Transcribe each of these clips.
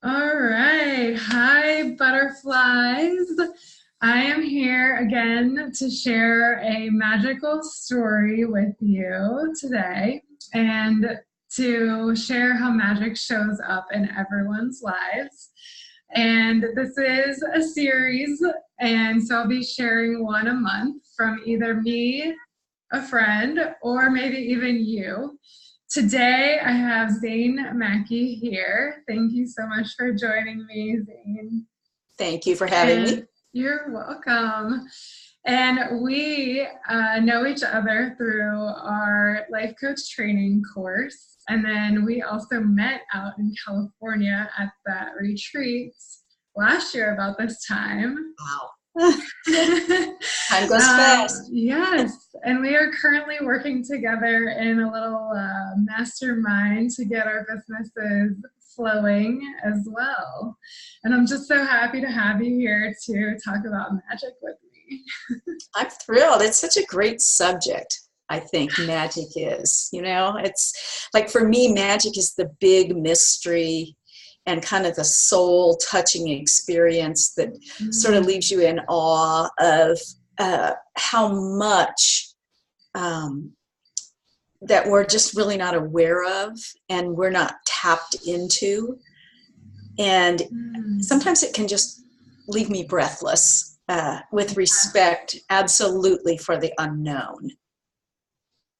All right. Hi, butterflies. I am here again to share a magical story with you today and to share how magic shows up in everyone's lives. And this is a series, and so I'll be sharing one a month from either me, a friend, or maybe even you. Today I have Zain Mackey here. Thank you so much for joining me, Zain. Thank you for having me. And you're welcome. And we know each other through our life coach training course. And then we also met out in California at that retreat last year about this time. Wow. Time goes fast. Yes, and we are currently working together in a little mastermind to get our businesses flowing as well. And I'm just so happy to have you here to talk about magic with me. I'm thrilled. It's such a great subject. I think magic is, it's like for me, magic is the big mystery and kind of the soul touching experience that sort of leaves you in awe of how much that we're just really not aware of and we're not tapped into. And sometimes it can just leave me breathless with respect, absolutely, for the unknown.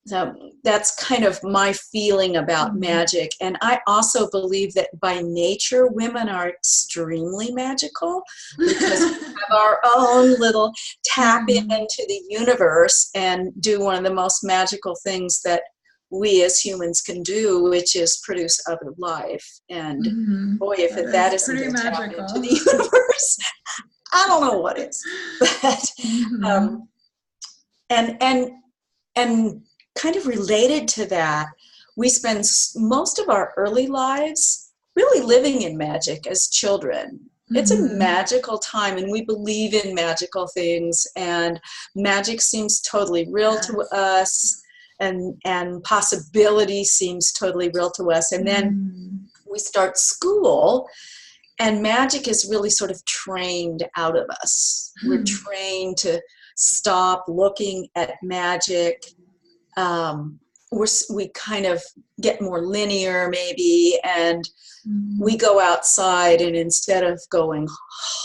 So that's kind of my feeling about magic. And I also believe that by nature, women are extremely magical because we have our own little tap into the universe and do one of the most magical things that we as humans can do, which is produce other life. And boy, if that isn't a tap into the universe, I don't know what is. But and kind of related to that, we spend most of our early lives really living in magic as children. It's a magical time, and we believe in magical things, and magic seems totally real to us, and possibility seems totally real to us. And then we start school, and magic is really sort of trained out of us. We're trained to stop looking at magic. We kind of get more linear maybe, and we go outside, and instead of going,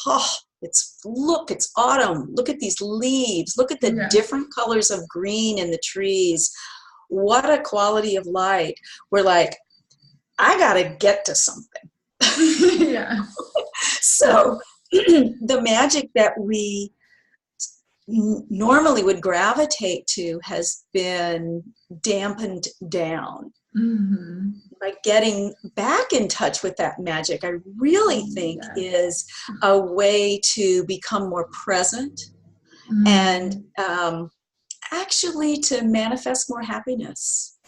oh, it's autumn, look at these leaves, look at the different colors of green in the trees, what a quality of light, we're like, I gotta get to something. So the magic that we normally would gravitate to has been dampened down. By getting back in touch with that magic, I really think is a way to become more present and actually to manifest more happiness.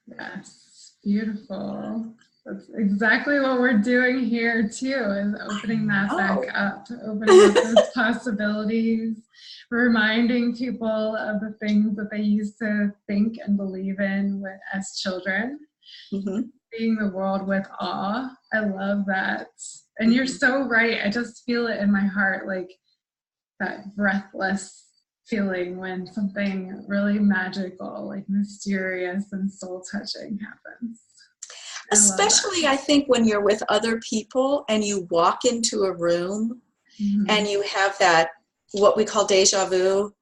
Yes, beautiful. That's exactly what we're doing here too, is opening that back up, opening up those possibilities, reminding people of the things that they used to think and believe in as children, seeing the world with awe. I love that. And you're so right. I just feel it in my heart, like that breathless feeling when something really magical, like mysterious and soul touching happens. Especially, I think, when you're with other people and you walk into a room and you have that, what we call deja vu,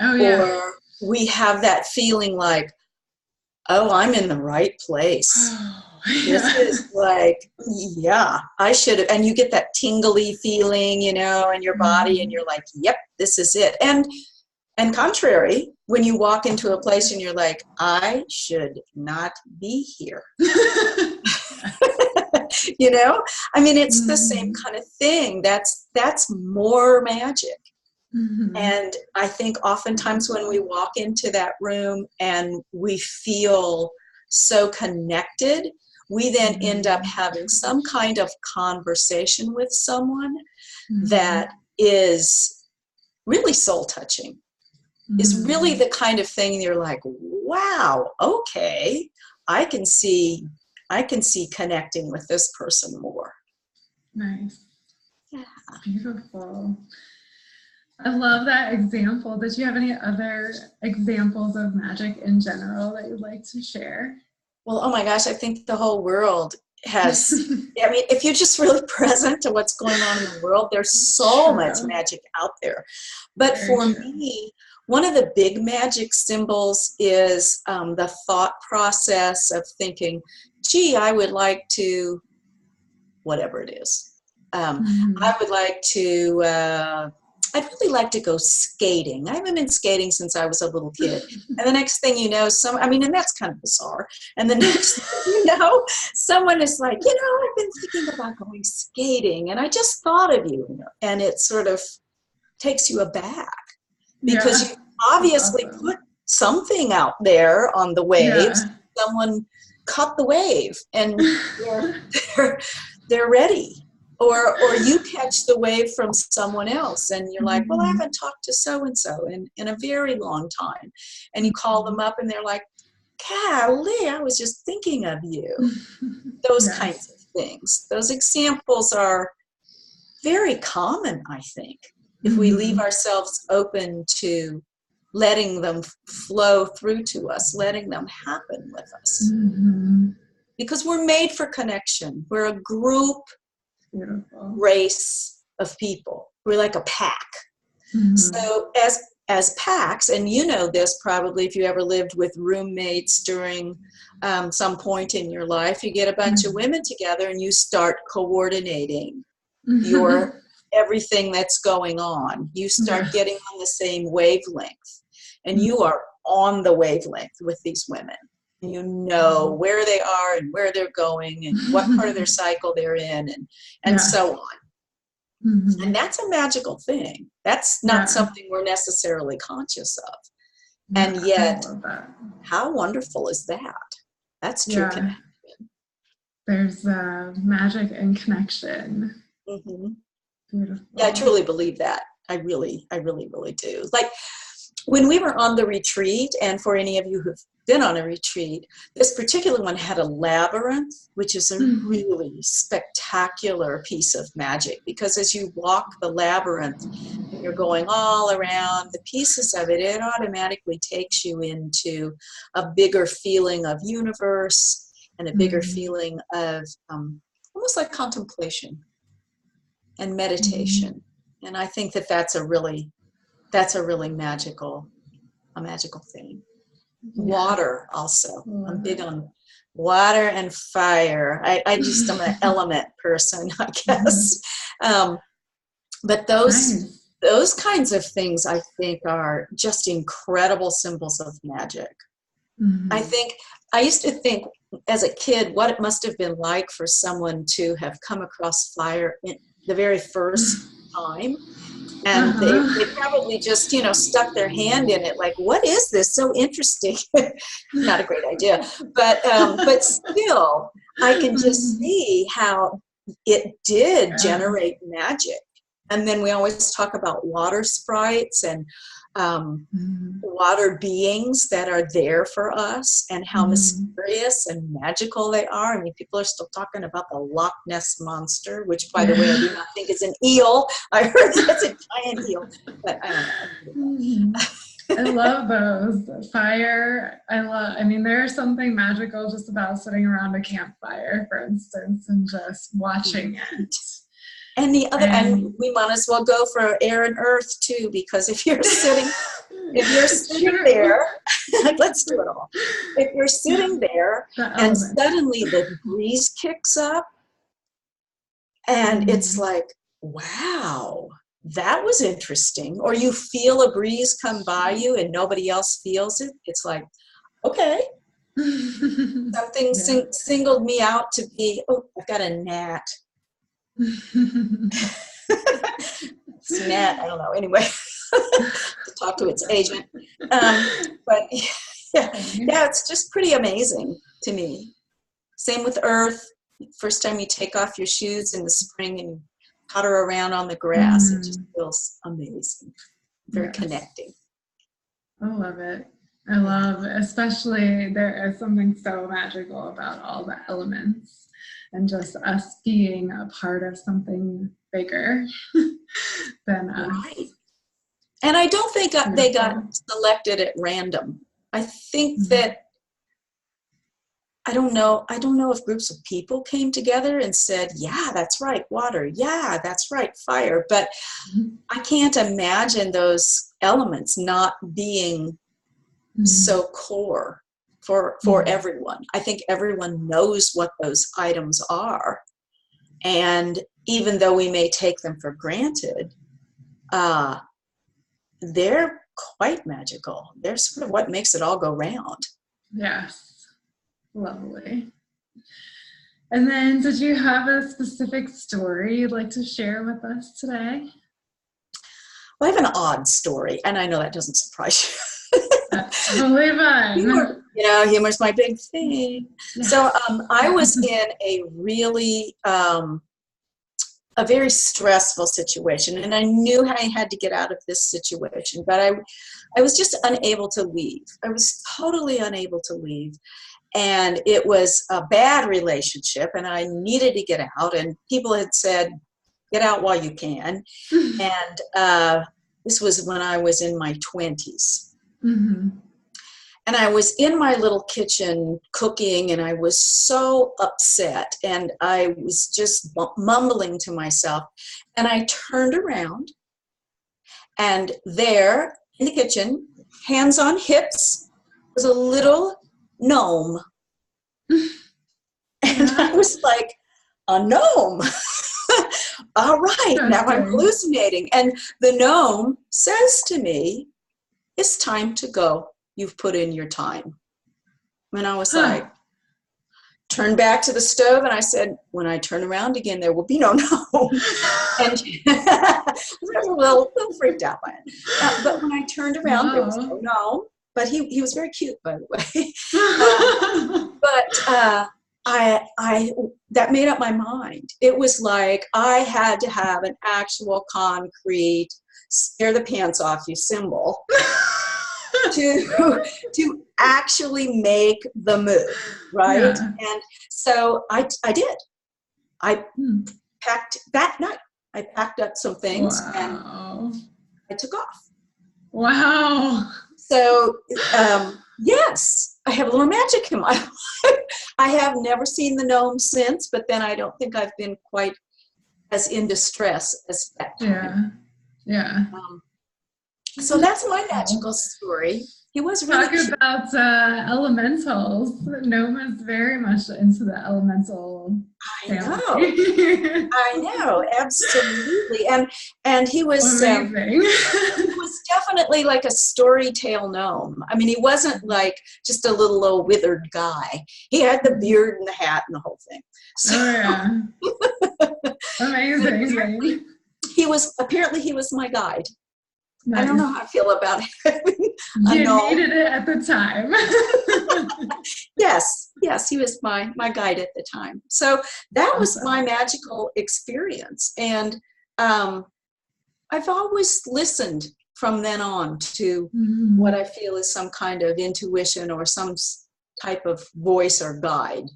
or we have that feeling like, oh, I'm in the right place. This is like, I should have, and you get that tingly feeling, in your body, and you're like, yep, this is it. And contrary, when you walk into a place and you're like, I should not be here. I mean, it's the same kind of thing. That's more magic. And I think oftentimes when we walk into that room and we feel so connected, we then end up having some kind of conversation with someone that is really soul touching, is really the kind of thing you're like, wow, okay, I can see connecting with this person more. Nice. Yeah. Beautiful. I love that example. Did you have any other examples of magic in general that you'd like to share? Well, oh my gosh, I think the whole world has, I mean, if you're just really present to what's going on in the world, there's so much True. magic out there. But Very for true. me, one of the big magic symbols is the thought process of thinking, gee, I would like to, whatever it is. I would like to, I'd really like to go skating. I haven't been skating since I was a little kid. And the next thing you know, I mean, and that's kind of bizarre. And the next thing you know, someone is like, you know, I've been thinking about going skating and I just thought of you. And it sort of takes you aback because Yeah. you That's obviously awesome. put something out there on the waves. Yeah. Someone cut the wave and they're, they're ready. Or you catch the wave from someone else and you're like, well, I Mhm. haven't talked to so-and-so in a very long time. And you call them up and they're like, golly, I was just thinking of you. Those kinds Yes. of things. Those examples are very common, I think, if we leave Mhm. ourselves open to letting them flow through to us, letting them happen with us. Mhm. Because we're made for connection. We're a group Beautiful. race of people. We're like a pack. Mhm. So as packs, and you know this probably if you ever lived with roommates during some point in your life, you get a bunch of Mhm. women together and you start coordinating Mhm. your everything that's going on. You start Yes. getting on the same wavelength, and Mhm. you are on the wavelength with these women. You know where they are and where they're going and what part of their cycle they're in and Yes. so on. And Mhm. that's a magical thing. That's not Yeah. something we're necessarily conscious of. And Yeah. I yet, love that. how wonderful is that? That's true Yeah. connection. There's magic and connection. Hmm. Yeah, I Beautiful. truly believe that. I really, really do. Like when we were on the retreat, and for any of you who've been on a retreat, this particular one had a labyrinth, which is a Mhm. really spectacular piece of magic because as you walk the labyrinth and you're going all around the pieces of it, it automatically takes you into a bigger feeling of universe and a bigger Mhm. feeling of almost like contemplation and Mhm. meditation. And I think that that's a really magical thing. Yeah. Water also. I'm Love big it. on water and fire. I just am an element person, I guess. Um, but Nice. those kinds of things I think are just incredible symbols of magic. I Mhm. think I used to think as a kid what it must have been like for someone to have come across fire in the very first time and they Uh-huh. probably just stuck their hand in it like what is this so interesting. Not a great idea, but still I can just Mhm. see how it did Yeah. generate magic. And then we always talk about water sprites and um, Mhm. water beings that are there for us and how Mhm. mysterious and magical they are. I mean, people are still talking about the Loch Ness monster, which, by the way, I Yeah. do not think is an eel. I heard that's a giant eel, but I don't know. I don't Mhm. I know. love those. Fire. I mean, there's something magical just about sitting around a campfire, for instance, and just watching Right. it. And And we might as well go for air and earth too, because if you're sitting true. there, let's do it all. If you're sitting there The and elements. suddenly the breeze kicks up, and it's Mhm. like, wow, that was interesting. Or you feel a breeze come by you and nobody else feels it. It's like, okay, something Yeah. singled me out to be, oh, I've got a gnat. It's a gnat, I don't know. Anyway, to talk to its agent. But yeah, Funny. yeah, it's just pretty amazing to me. Same with earth. First time you take off your shoes in the spring and putter around on the grass, it just Mm, feels amazing. Very yes. connecting. I love it. I Yeah. love, especially there is something so magical about all the elements. and just us being a part of something bigger than us. Right. And I don't think they got selected at random. I think that, I don't know if groups of people came together and said, yeah, that's right, water. Yeah, that's right, fire. But I can't imagine those elements not being so core for everyone. I think everyone knows what those items are. And even though we may take them for granted, they're quite magical. They're sort of what makes it all go round. Yes. Lovely. And then, did you have a specific story you'd like to share with us today? Well, I have an odd story, and I know that doesn't surprise you. That's totally fine. Humor's my big thing. Yes. So I was in a really, a very stressful situation, and I knew I had to get out of this situation, but I was just unable to leave. I was totally unable to leave. And it was a bad relationship, and I needed to get out, and people had said, get out while you can. And this was when I was in my 20s. And I was in my little kitchen cooking, and I was so upset, and I was just mumbling to myself. And I turned around, and there in the kitchen, hands on hips, was a little gnome. And I was like, a gnome. All right, now I'm hallucinating. And the gnome says to me, it's time to go. You've put in your time. And I was like, turned back to the stove, and I said, when I turn around again, there will be no gnome. And I was a little freaked out by it. But when I turned around, there was no gnome. But he was very cute, by the way. I that made up my mind. It was like I had to have an actual concrete scare the pants off you symbol to actually make the move, right? Yeah. And so I did. I packed that night. I packed up some things and I took off. Wow. So, yes, I have a little magic in my life. I have never seen the gnome since, but then I don't think I've been quite as in distress as that time. Yeah. So that's my magical story. He was really Talk about elementals. Gnome is very much into the elemental family. I know, absolutely. And he was amazing. He was definitely like a story tale gnome. I mean, he wasn't like just a little old withered guy. He had the beard and the hat and the whole thing. So, amazing. He was my guide. Nice. I don't know how I feel about it. You needed it at the time. Yes, he was my guide at the time. So that was my magical experience. And I've always listened from then on to what I feel is some kind of intuition or some type of voice or guide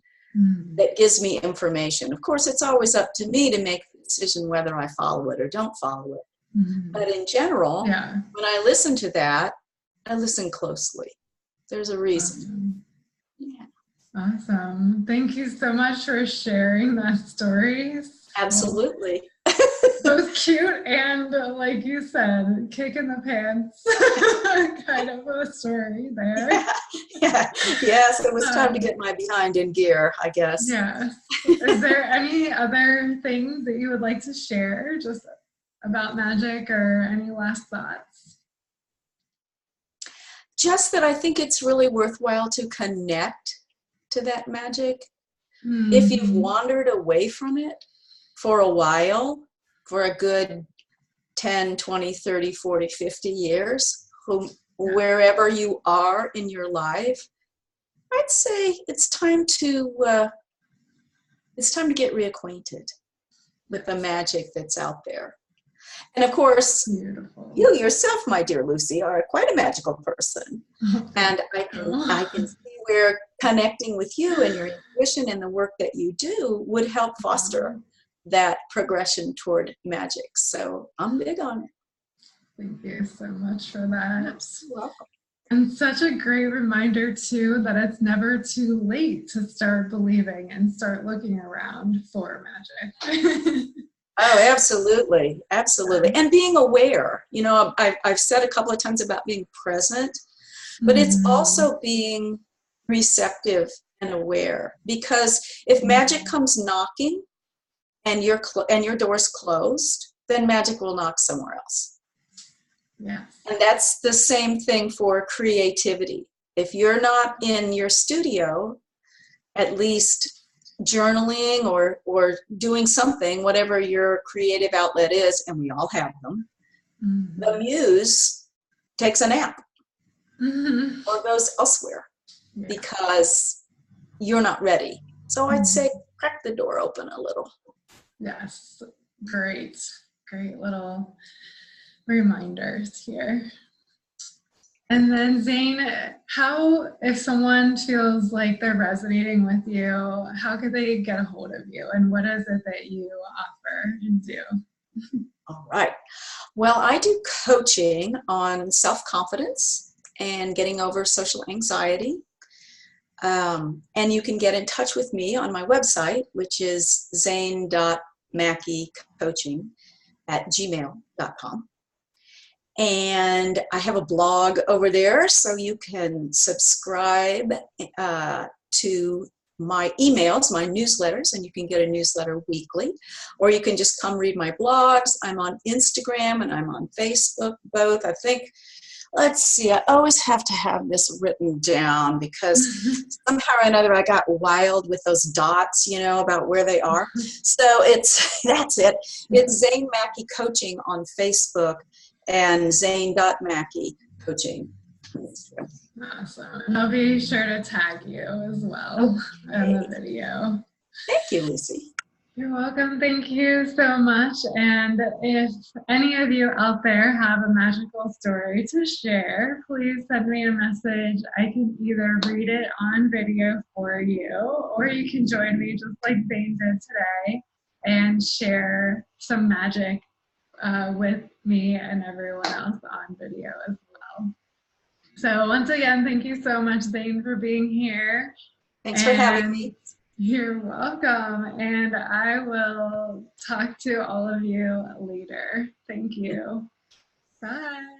that gives me information. Of course, it's always up to me to make the decision whether I follow it or don't follow it. But in general, when I listen to that, I listen closely. There's a reason. Awesome. Thank you so much for sharing that story. Absolutely. So cute and, like you said, kick in the pants kind of a story there. Yes, it was time to get my behind in gear, I guess. Yes. Is there any other things that you would like to share just about magic or any last thoughts? Just that I think it's really worthwhile to connect to that magic. If you've wandered away from it for a while, for a good 10, 20, 30, 40, 50 years, wherever you are in your life, I'd say it's time to get reacquainted with the magic that's out there. And of course, beautiful. You yourself, my dear Lucy, are quite a magical person. And I can see where connecting with you and your intuition and the work that you do would help foster that progression toward magic. So I'm big on it. Thank you so much for that. You're welcome. And such a great reminder too that it's never too late to start believing and start looking around for magic. Oh, absolutely. Absolutely. And being aware, you know, I've said a couple of times about being present, but it's also being receptive and aware, because if magic comes knocking and your door's closed, then magic will knock somewhere else. Yeah. And that's the same thing for creativity. If you're not in your studio, at least journaling or doing something, whatever your creative outlet is, and we all have them, the muse takes a nap or goes elsewhere because you're not ready. So I'd say crack the door open a little. Yes, great little reminders here. And then Zain, how, if someone feels like they're resonating with you, how could they get a hold of you, and what is it that you offer and do? All right. Well, I do coaching on self-confidence and getting over social anxiety. And you can get in touch with me on my website, which is zain.mackeycoaching@gmail.com. And I have a blog over there, so you can subscribe to my emails, my newsletters, and you can get a newsletter weekly. Or you can just come read my blogs. I'm on Instagram and I'm on Facebook, both. I think, let's see, I always have to have this written down because somehow or another I got wild with those dots, you know, about where they are. So that's it. It's Zain Mackey Coaching on Facebook and Zain.Mackey Coaching. Awesome. And I'll be sure to tag you as well in the video. Thank you, Lucy. You're welcome. Thank you so much. And if any of you out there have a magical story to share, please send me a message. I can either read it on video for you, or you can join me just like Zain did today and share some magic with me and everyone else on video as well. So once again, thank you so much, Zain, for being here. Thanks for having me. You're welcome. And I will talk to all of you later. Thank you. Bye.